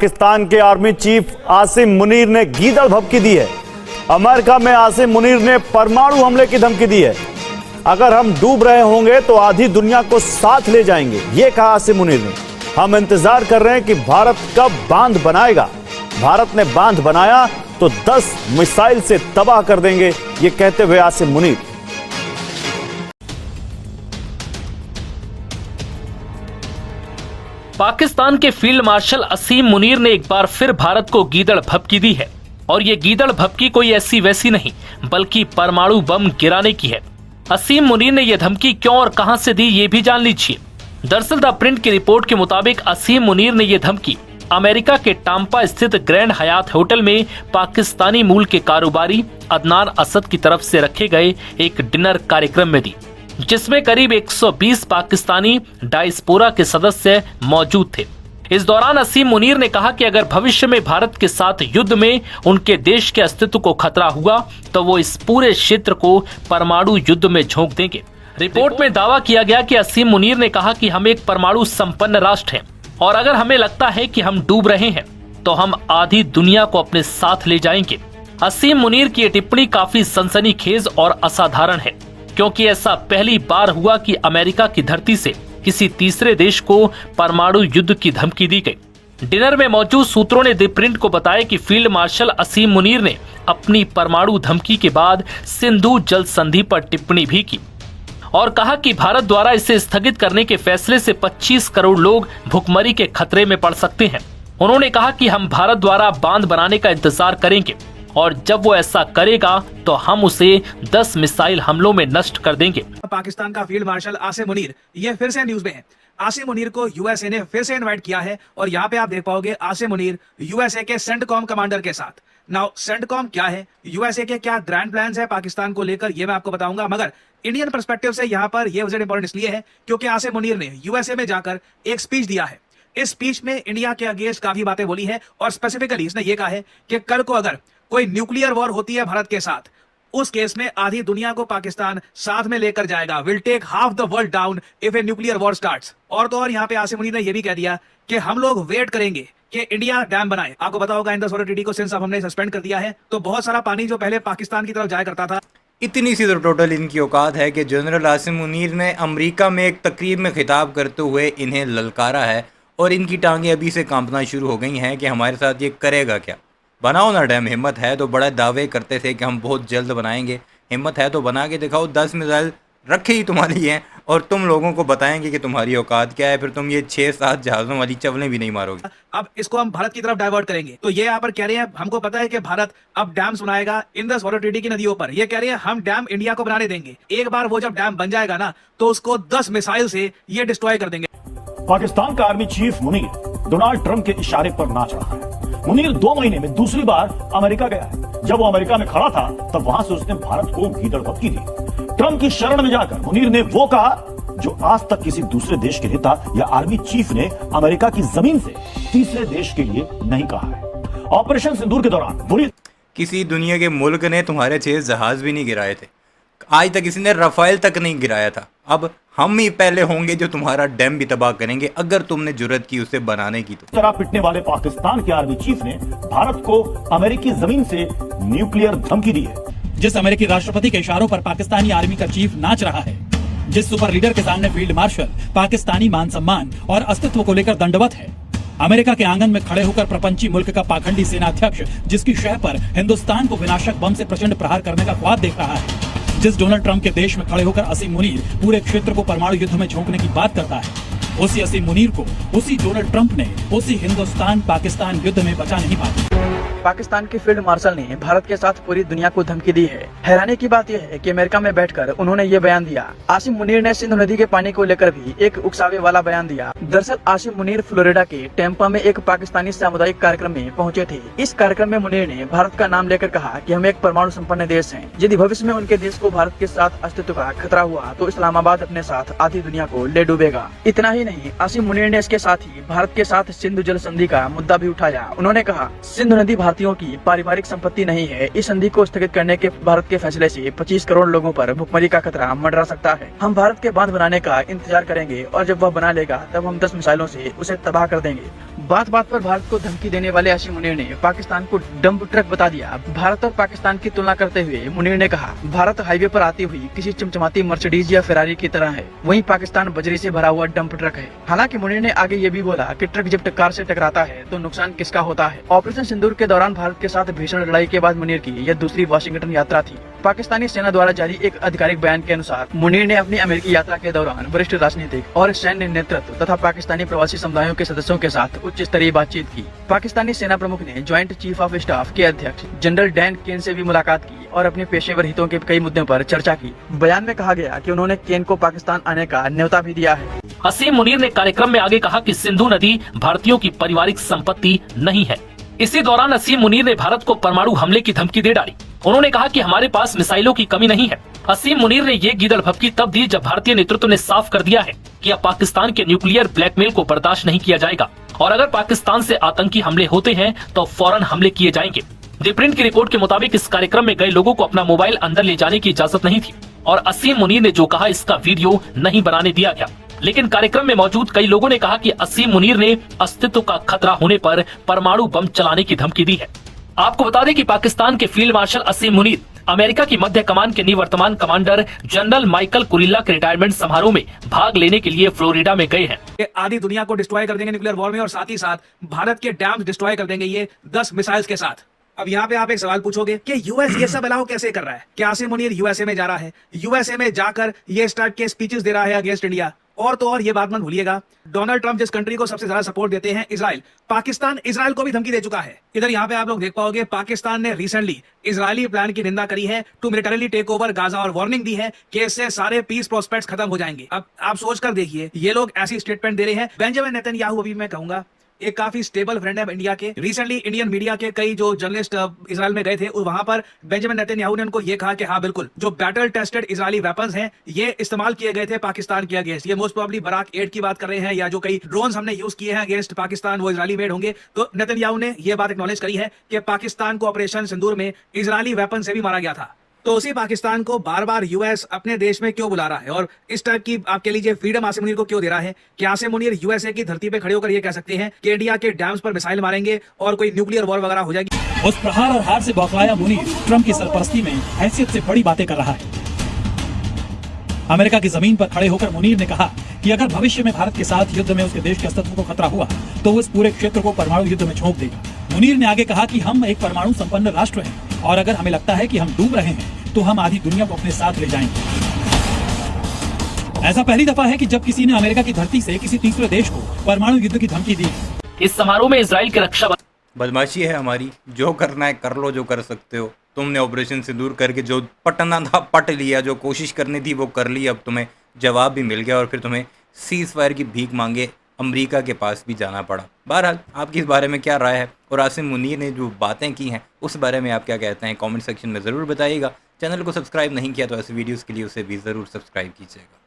पाकिस्तान के army chief Asim Munir ने गीदड़ भभकी दी है। अमेरिका में आसिम मुनीर ने परमाणु हमले की धमकी दी है। अगर हम डूब रहे होंगे तो आधी दुनिया को साथ ले जाएंगे, यह कहा आसिम मुनीर ने। हम इंतजार कर रहे हैं कि भारत कब बांध बनाएगा। भारत ने बांध बनाया तो 10 मिसाइल से तबाह कर देंगे, यह कहते हुए आसिम मुनीर। पाकिस्तान के फील्ड मार्शल असीम मुनीर ने एक बार फिर भारत को गीदड़ भभकी दी है। और ये गीदड़ भभकी कोई ऐसी वैसी नहीं, बल्कि परमाणु बम गिराने की है। असीम मुनीर ने यह धमकी क्यों और कहां से दी, ये भी जान लीजिए। दरअसल द प्रिंट की रिपोर्ट के मुताबिक असीम मुनीर ने यह धमकी अमेरिका के टाम्पा स्थित ग्रैंड हयात होटल में पाकिस्तानी मूल के कारोबारी अदनान असद की तरफ से रखे गए एक डिनर कार्यक्रम में दी, जिसमें करीब 120 पाकिस्तानी डायस्पोरा के सदस्य मौजूद थे। इस दौरान असीम मुनीर ने कहा कि अगर भविष्य में भारत के साथ युद्ध में उनके देश के अस्तित्व को खतरा हुआ तो वो इस पूरे क्षेत्र को परमाणु युद्ध में झोंक देंगे। रिपोर्ट में दावा किया गया कि असीम मुनीर ने कहा कि हम एक परमाणु संपन्न राष्ट्र हैं और अगर हमें लगता है कि हम डूब रहे हैं तो हम आधी दुनिया को अपने साथ ले जाएंगे। असीम मुनीर की ये टिप्पणी काफी सनसनीखेज और असाधारण है, क्योंकि ऐसा पहली बार हुआ कि अमेरिका की धरती से किसी तीसरे देश को परमाणु युद्ध की धमकी दी गई। डिनर में मौजूद सूत्रों ने द प्रिंट को बताया कि फील्ड मार्शल असीम मुनीर ने अपनी परमाणु धमकी के बाद सिंधु जल संधि पर टिप्पणी भी की और कहा कि भारत द्वारा इसे स्थगित करने के फैसले से 25 करोड़ लोग भुखमरी के खतरे में पड़ सकते हैं। उन्होंने कहा कि हम भारत द्वारा बांध बनाने का इंतजार करेंगे और जब वो ऐसा करेगा तो हम उसे 10 मिसाइल हमलों में नष्ट कर देंगे। पाकिस्तान का फील्ड मार्शल आसिम मुनीर ये फिर से न्यूज में है। आसिम मुनीर को यूएसए ने फिर से इनवाइट किया है और यहाँ पे आप देख पाओगे आसिम मुनीर यूएसए के सेंटकॉम कमांडर के साथ। नाउ सेंटकॉम क्या है, यूएसए के क्या ग्रैंड प्लान्स है पाकिस्तान को लेकर, ये मैं आपको बताऊंगा। मगर इंडियन पर्सपेक्टिव से यहाँ पर ये विजिट इंपॉर्टेंट इसलिए है क्योंकि आसिम मुनीर ने यूएसए में जाकर एक स्पीच दिया है। इस स्पीच में इंडिया के अगेंस्ट काफी बातें बोली है और स्पेसिफिकली इसने ये कहा है कि कल को अगर कोई न्यूक्लियर वॉर होती है भारत के साथ, उस केस में आधी दुनिया को पाकिस्तान साथ में लेकर जाएगा। Will take half the world down if a nuclear war starts. और तो और यहाँ पे आसिम मुनीर ने यह भी कह दिया कि हम लोग वेट करेंगे कि इंडिया डैम बनाए। आपको पता होगा इंडस वाटर ट्रीटी को सिंस अब हमने सस्पेंड कर दिया है तो बहुत सारा पानी जो पहले पाकिस्तान की तरफ जाया करता था, इतनी सी तो टोटल इनकी औकात है कि जनरल आसिम मुनीर ने अमेरिका में एक तकरीब में खिताब करते हुए इन्हें ललकारा है और इनकी टांगें अभी से कांपना शुरू हो गई हैं कि हमारे साथ ये करेगा क्या। बनाओ ना डैम, हिम्मत है तो। बड़ा दावे करते थे कि हम बहुत जल्द बनाएंगे, हिम्मत है तो बना के दिखाओ। 10 मिसाइल रखे ही तुम्हारी हैं और तुम लोगों को बताएंगे कि तुम्हारी औकात क्या है, फिर तुम ये 6-7 जहाज़ों वाली चवलें भी नहीं मारोगे। अब इसको हम भारत की तरफ डाइवर्ट करेंगे। तो ये यहाँ पर कह रहे हैं हमको पता है कि भारत अब डैम्स बनाएगा इंडस वाटर ट्रीटी की नदियों पर। ये कह रहे हैं हम डैम इंडिया को बनाने देंगे। एक बार वो जब डैम बन जाएगा ना तो उसको 10 मिसाइल से ये डिस्ट्रॉय कर देंगे। पाकिस्तान का army chief Munir Donald Trump के इशारे पर नाच रहा है। मुनीर 2 महीने में दूसरी बार अमेरिका गया है। जब वो अमेरिका में खड़ा था तब वहां से उसने भारत को गीदड़ भभकी दी। ट्रंप की शरण में जाकर मुनीर ने वो कहा जो आज तक किसी दूसरे देश के नेता या आर्मी चीफ ने अमेरिका की जमीन से तीसरे देश के लिए नहीं कहा है। ऑपरेशन सिंदूर के दौरान मुनीर किसी दुनिया के मुल्क ने तुम्हारे 6 जहाज भी नहीं गिराए थे, आज तक किसी ने रफाइल तक नहीं गिराया था। अब हम ही पहले होंगे जो तुम्हारा डैम भी तबाह करेंगे अगर तुमने जुर्रत की उसे बनाने की। तो तरह पिटने वाले पाकिस्तान के आर्मी चीफ ने भारत को अमेरिकी जमीन से न्यूक्लियर धमकी दी है। जिस अमेरिकी राष्ट्रपति के इशारों पर पाकिस्तानी आर्मी का चीफ नाच रहा है, जिस सुपर लीडर के सामने फील्ड मार्शल पाकिस्तानी मान सम्मान और अस्तित्व को लेकर दंडवत है, अमेरिका के आंगन में खड़े होकर प्रपंची मुल्क का पाखंडी सेनाध्यक्ष जिसकी शह पर हिंदुस्तान को विनाशक बम से प्रचंड प्रहार करने का ख्वाब देख रहा है, जिस डोनाल्ड ट्रंप के देश में खड़े होकर असीम मुनीर पूरे क्षेत्र को परमाणु युद्ध में झोंकने की बात करता है, उसी असीम मुनीर को उसी डोनाल्ड ट्रंप ने उसी हिंदुस्तान पाकिस्तान युद्ध में बचा नहीं पाया। पाकिस्तान के फील्ड मार्शल ने भारत के साथ पूरी दुनिया को धमकी दी है। हैरानी की बात यह है कि अमेरिका में बैठकर उन्होंने ये बयान दिया। आसिम मुनीर ने सिंधु नदी के पानी को लेकर भी एक उकसावे वाला बयान दिया। दरअसल आसिम मुनीर फ्लोरिडा के टेम्पा में एक पाकिस्तानी सामुदायिक कार्यक्रम में पहुंचे थे। इस कार्यक्रम में मुनीर ने भारत का नाम लेकर कहा कि हम एक परमाणु संपन्न देश हैं। यदि भविष्य में उनके देश को भारत के साथ अस्तित्व का खतरा हुआ तो इस्लामाबाद अपने साथ आधी दुनिया को ले डूबेगा। इतना ही नहीं, आसिम मुनीर ने इसके साथ ही भारत के साथ सिंधु जल संधि का मुद्दा भी उठाया। उन्होंने कहा सिंधु नदी भारतीयों की पारिवारिक संपत्ति नहीं है। इस संधि को स्थगित करने के भारत के फैसले से 25 करोड़ लोगों पर भुखमरी का खतरा मंडरा सकता है। हम भारत के बांध बनाने का इंतजार करेंगे और जब वह बना लेगा तब हम 10 मिसाइलों से उसे तबाह कर देंगे। बात बात पर भारत को धमकी देने वाले आसिम मुनीर ने पाकिस्तान को डंप ट्रक बता दिया। भारत और पाकिस्तान की तुलना करते हुए मुनीर ने कहा, भारत हाईवे पर आती हुई किसी चमचमाती मर्सिडीज या फेरारी की तरह है, वहीं पाकिस्तान बजरी से भरा हुआ डंप ट्रक है। हालांकि मुनीर ने आगे ये भी बोला कि ट्रक जब कार से टकराता है तो नुकसान किसका होता है। ऑपरेशन सिंदूर के दौरान भारत के साथ भीषण लड़ाई के बाद मुनीर की यह दूसरी वाशिंगटन यात्रा थी। पाकिस्तानी सेना द्वारा जारी एक आधिकारिक बयान के अनुसार मुनीर ने अपनी अमेरिकी यात्रा के दौरान वरिष्ठ राजनीतिक और सैन्य नेतृत्व तथा पाकिस्तानी प्रवासी समुदायों के सदस्यों के साथ उच्च स्तरीय बातचीत की। पाकिस्तानी सेना प्रमुख ने ज्वाइंट चीफ ऑफ स्टाफ के अध्यक्ष जनरल डैन केन से भी मुलाकात की और अपने पेशेवर हितों के कई मुद्दों पर चर्चा की। बयान में कहा गया कि उन्होंने केन को पाकिस्तान आने का न्योता भी दिया है। असीम मुनीर ने कार्यक्रम में आगे कहा कि सिंधु नदी भारतीयों की पारिवारिक संपत्ति नहीं है। इसी दौरान असीम मुनीर ने भारत को परमाणु हमले की धमकी दे डाली। उन्होंने कहा कि हमारे पास मिसाइलों की कमी नहीं है। असीम मुनीर ने ये गीदड़ भभकी तब दी जब भारतीय नेतृत्व ने साफ कर दिया है कि अब पाकिस्तान के न्यूक्लियर ब्लैकमेल को बर्दाश्त नहीं किया जाएगा और अगर पाकिस्तान से आतंकी हमले होते हैं तो फौरन हमले किए जाएंगे। द प्रिंट की रिपोर्ट के मुताबिक इस कार्यक्रम में गए लोगों को अपना मोबाइल अंदर ले जाने की इजाजत नहीं थी और असीम मुनीर ने जो कहा इसका वीडियो नहीं बनाने दिया गया। लेकिन कार्यक्रम में मौजूद कई लोगों ने कहा कि असीम मुनीर ने अस्तित्व का खतरा होने पर परमाणु बम चलाने की धमकी दी है। आपको बता दें कि पाकिस्तान के फील्ड मार्शल असीम मुनीर अमेरिका की मध्य कमान के निवर्तमान कमांडर जनरल माइकल कुरिल्ला के रिटायरमेंट समारोह में भाग लेने के लिए फ्लोरिडा में गए हैं। ये आधी दुनिया को डिस्ट्रॉय कर देंगे न्यूक्लियर वॉर में और साथ ही साथ भारत के डैम्स डिस्ट्रॉय कर देंगे ये 10 मिसाइल्स के साथ। अब यहाँ पे आप एक सवाल पूछोगे कि यूएस ये सब अलाउ कैसे कर रहा है? क्या आसिम मुनीर यूएसए में जा रहा है, यूएसए में जाकर ये इस टाइप के स्पीचेस दे रहा है अगेंस्ट इंडिया? और तो और ये बात मत भूलिएगा, डोनाल्ड ट्रंप जिस कंट्री को सबसे ज्यादा सपोर्ट देते हैं इजराइल, पाकिस्तान इजराइल को भी धमकी दे चुका है। इधर यहाँ पे आप लोग देख पाओगे पाकिस्तान ने रिसेंटली इजरायली प्लान की निंदा करी है to militarily take over Gaza और वार्निंग दी है कि इससे सारे पीस प्रोस्पेक्ट्स खत्म हो जाएंगे। अब आप सोच कर देखिए, ये लोग ऐसी स्टेटमेंट दे रहे हैं। बेंजामिन नेतन्याहू, अभी मैं कहूंगा एक काफी स्टेबल फ्रेंड है इंडिया के। रिसेंटली इंडियन मीडिया के कई जो जर्नलिस्ट इजराइल में गए थे, वहां पर बेंजामिन नेतन्याहू ने उनको ये कहा कि हाँ बिल्कुल, जो बैटल टेस्टेड इजरायली वेपन्स हैं ये इस्तेमाल किए गए थे पाकिस्तान के अगेंस्ट। ये मोस्ट प्रोबेबली बराक 8 की बात कर रहे हैं या जो कई ड्रोन्स हमने यूज किए हैं अगेंस्ट पाकिस्तान वो इजरायली मेड होंगे। तो नेतन्याहू ने ये बात एक्नॉलेज करी है कि पाकिस्तान को ऑपरेशन सिंदूर में इजरायली वेपन से भी मारा गया था। तो उसी पाकिस्तान को बार बार यूएस अपने देश में क्यों बुला रहा है और इस टाइप की आप कह लीजिए फ्रीडम आसिम मुनीर को क्यों दे रहा है? क्या आसिम मुनीर यूएसए की धरती पे खड़े होकर ये कह सकते हैं कि इंडिया के डैम्स पर मिसाइल मारेंगे और कोई न्यूक्लियर वॉर वगैरह हो जाएगी? उस प्रहार और हार से बौखलाया मुनीर ट्रंप की सरपरस्ती में हैसियत से बड़ी बातें कर रहा है। अमेरिका की जमीन पर खड़े होकर मुनीर ने कहा कि अगर भविष्य में भारत के साथ युद्ध में उसके देश के अस्तित्व को खतरा हुआ तो वो इस पूरे क्षेत्र को परमाणु युद्ध में झोंक देगा। मुनीर ने आगे कहा कि हम एक परमाणु संपन्न राष्ट्र हैं और अगर हमें लगता है कि हम डूब रहे हैं तो हम आधी दुनिया को अपने साथ ले जाएंगे। ऐसा पहली दफा है कि जब किसी ने अमेरिका की धरती से किसी तीसरे देश को परमाणु युद्ध की धमकी दी। इस समारोह में इजराइल के रक्षा बदमाशी है हमारी, जो करना है कर लो, जो कर सकते हो। तुमने ऑपरेशन सिंदूर करके जो पटना था पट लिया, जो कोशिश करनी थी वो कर ली, अब तुम्हें जवाब भी मिल गया और फिर तुम्हें सीज फायर की भीख मांगे अमेरिका के पास भी जाना पड़ा। बहरहाल आपकी इस बारे में क्या राय है और आसिम मुनीर ने जो बातें की हैं उस बारे में आप क्या कहते हैं कमेंट सेक्शन में ज़रूर बताइएगा। चैनल को सब्सक्राइब नहीं किया तो ऐसे वीडियोस के लिए उसे भी ज़रूर सब्सक्राइब कीजिएगा।